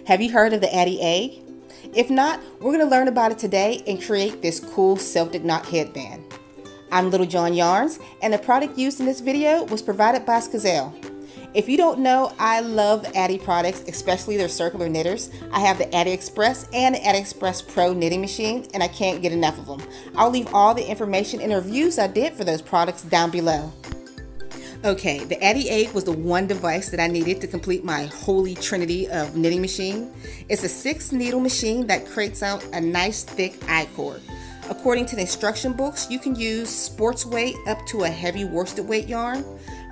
Have you heard of the AddiEgg? If not, we're going to learn about it today and create this cool Celtic Knot headband. I'm Little John Yarns, and the product used in this video was provided by Skazelle. If you don't know, I love Addi products, especially their circular knitters. I have the Addi Express and the Addi Express Pro knitting machine, and I can't get enough of them. I'll leave all the information and reviews I did for those products down below. Okay, the AddiEgg was the one device that I needed to complete my holy trinity of knitting machine. It's a 6-needle machine that creates out a nice thick I-cord. According to the instruction books, you can use sports weight up to a heavy worsted weight yarn.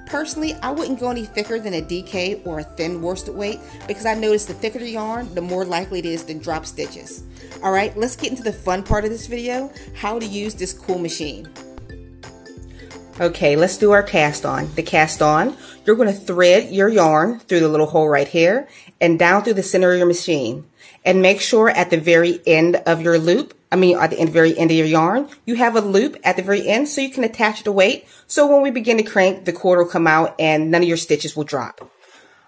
Personally, I wouldn't go any thicker than a DK or a thin worsted weight because I noticed the thicker the yarn, the more likely it is to drop stitches. Alright, let's get into the fun part of this video, how to use this cool machine. Okay, let's do our cast on. The cast on, you're going to thread your yarn through the little hole right here and down through the center of your machine. And make sure at the very end of your loop, at the very end of your yarn, you have a loop at the very end so you can attach the weight. So when we begin to crank, the cord will come out and none of your stitches will drop.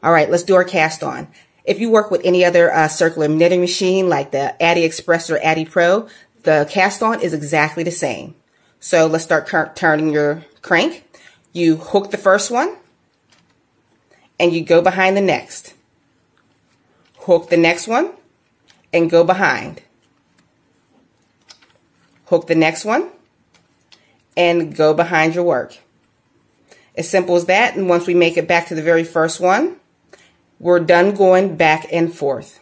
All right, let's do our cast on. If you work with any other circular knitting machine like the Addi Express or Addi Pro, the cast on is exactly the same. So let's start turning your crank. You hook the first one and you go behind the next. Hook the next one and go behind. Hook the next one and go behind your work. As simple as that. And once we make it back to the very first one, we're done going back and forth.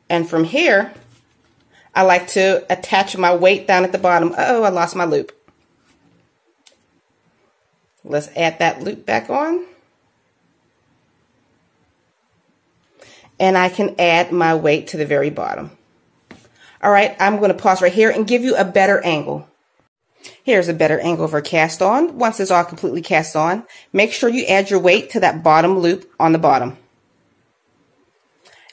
And from here, I like to attach my weight down at the bottom. Uh-oh, I lost my loop. Let's add that loop back on. And I can add my weight to the very bottom. All right, I'm going to pause right here and give you a better angle. Here's a better angle of our cast on. Once it's all completely cast on, make sure you add your weight to that bottom loop on the bottom.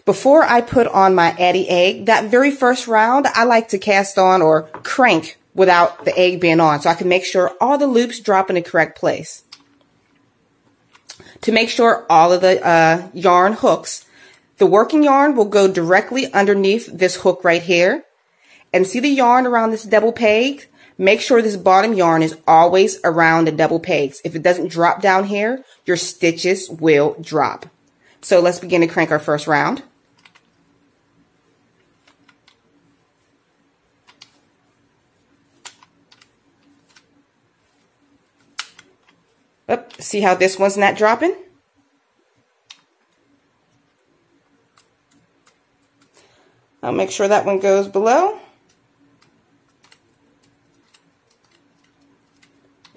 Before I put on my AddiEgg, that very first round, I like to cast on or crank without the egg being on so I can make sure all the loops drop in the correct place. To make sure all of the yarn hooks, the working yarn will go directly underneath this hook right here. And see the yarn around this double peg? Make sure this bottom yarn is always around the double pegs. If it doesn't drop down here, your stitches will drop. So let's begin to crank our first round. See how this one's not dropping? I'll make sure that one goes below.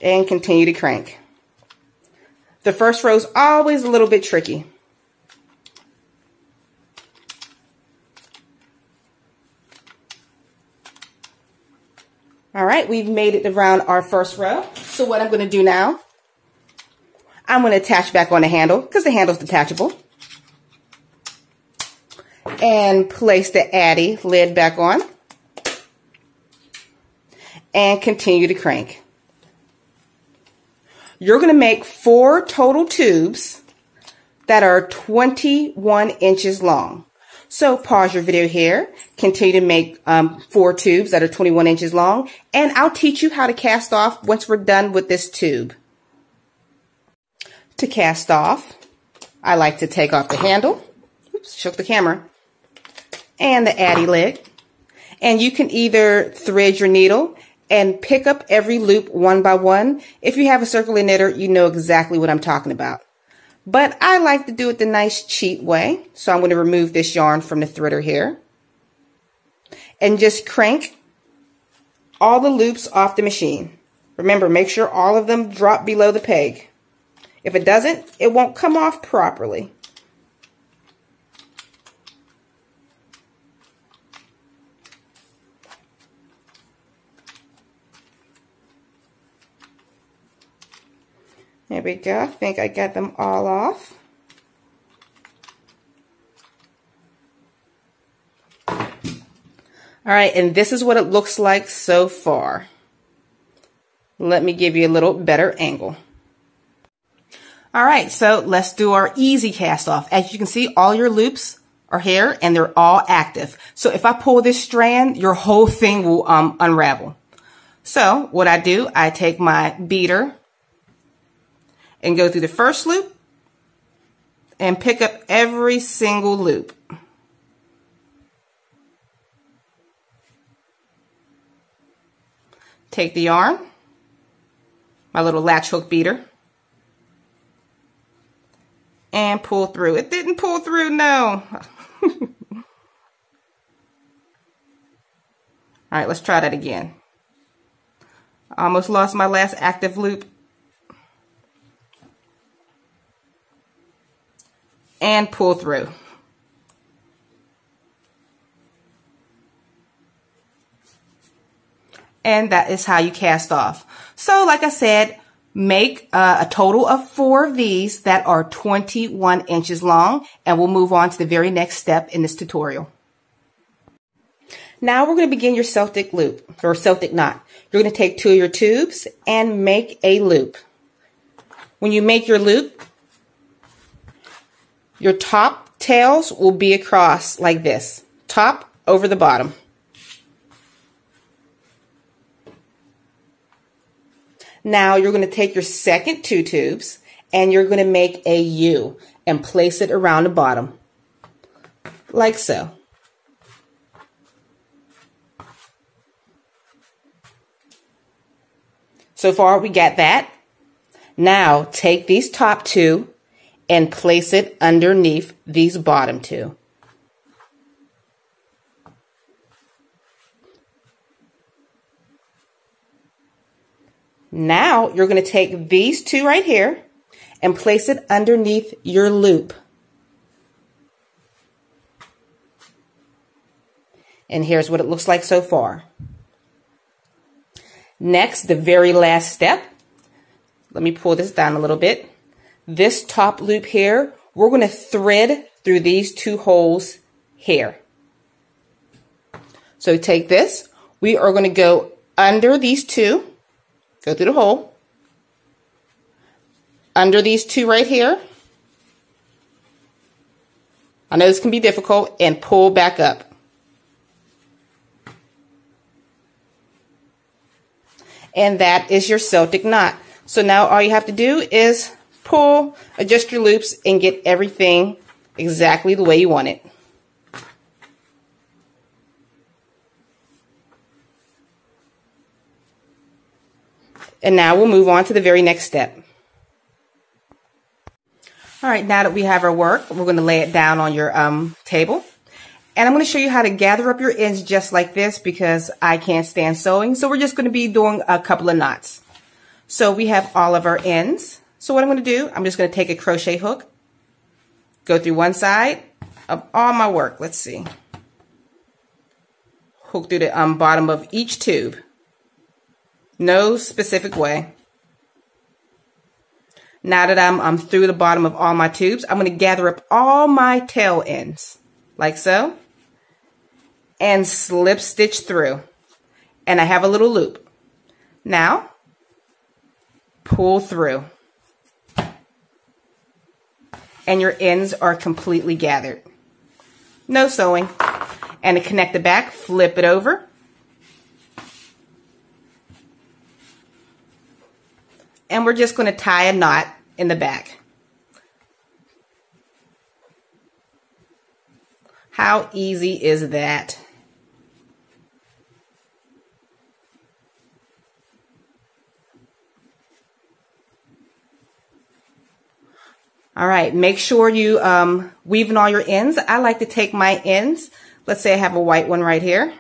And continue to crank. The first row is always a little bit tricky. All right, we've made it around our first row. So what I'm going to do now, I'm going to attach back on the handle because the handle's detachable. And place the Addi lid back on. And continue to crank. You're going to make 4 total tubes that are 21 inches long. So pause your video here. Continue to make 4 tubes that are 21 inches long. And I'll teach you how to cast off once we're done with this tube. To cast off, I like to take off the handle. Oops, shook the camera. And the Addi lid. And you can either thread your needle and pick up every loop one by one. If you have a circular knitter, you know exactly what I'm talking about. But I like to do it the nice cheat way. So I'm going to remove this yarn from the threader here. And just crank all the loops off the machine. Remember, make sure all of them drop below the peg. If it doesn't, it won't come off properly. There we go. I think I got them all off. All right, and this is what it looks like so far. Let me give you a little better angle. All right, so let's do our easy cast off. As you can see, all your loops are here and they're all active. So if I pull this strand, your whole thing will unravel. So what I do, I take my beater and go through the first loop and pick up every single loop. Take the yarn, my little latch hook beater, and pull through. It didn't pull through, no. All right, let's try that again. I almost lost my last active loop. And pull through. And that is how you cast off. So like I said, make a total of 4 of these that are 21 inches long, and we'll move on to the very next step in this tutorial. Now we're going to begin your Celtic loop or Celtic knot. You're going to take 2 of your tubes and make a loop. When you make your loop, your top tails will be across like this, top over the bottom. Now you're going to take your second 2 tubes and you're going to make a U and place it around the bottom, like so. So far we got that. Now take these top 2 and place it underneath these bottom 2. Now you're going to take these 2 right here and place it underneath your loop. And here's what it looks like so far. Next, the very last step. Let me pull this down a little bit. This top loop here, we're going to thread through these 2 holes here. So take this. We are going to go under these 2. Go through the hole, under these 2 right here. I know this can be difficult, and pull back up. And that is your Celtic knot. So now all you have to do is pull, adjust your loops, and get everything exactly the way you want it. And now we'll move on to the very next step. All right, now that we have our work, we're going to lay it down on your table. And I'm going to show you how to gather up your ends just like this because I can't stand sewing. So we're just going to be doing a couple of knots. So we have all of our ends. So what I'm going to do, I'm just going to take a crochet hook, go through one side of all my work. Let's see. Hook through the bottom of each tube. No specific way. Now that I'm through the bottom of all my tubes, I'm going to gather up all my tail ends, like so, and slip stitch through. And I have a little loop. Now, pull through. And your ends are completely gathered. No sewing. And to connect the back, flip it over. And we're just going to tie a knot in the back. How easy is that? All right, make sure you weave in all your ends. I like to take my ends. Let's say I have a white one right here.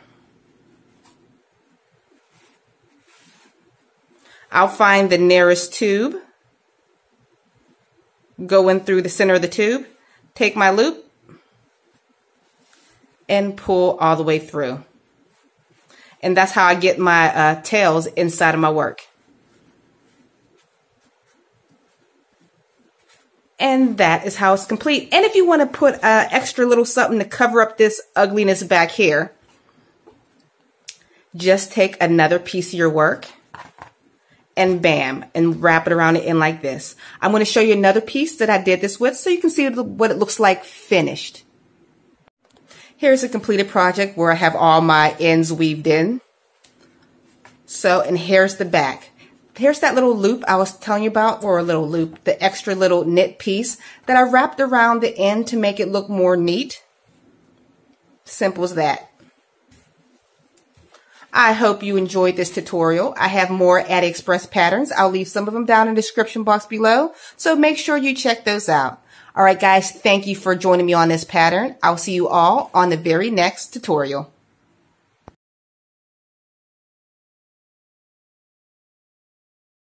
I'll find the nearest tube, go in through the center of the tube, take my loop, and pull all the way through. And that's how I get my tails inside of my work. And that is how it's complete. And if you want to put extra little something to cover up this ugliness back here, just take another piece of your work and bam, and wrap it around the end like this. I'm going to show you another piece that I did this with so you can see what it looks like finished. Here's a completed project where I have all my ends weaved in. So, and here's the back. Here's that little loop I was telling you about, or a little loop, the extra little knit piece that I wrapped around the end to make it look more neat. Simple as that. I hope you enjoyed this tutorial. I have more AddiExpress patterns. I'll leave some of them down in the description box below, so make sure you check those out. All right, guys, thank you for joining me on this pattern. I'll see you all on the very next tutorial.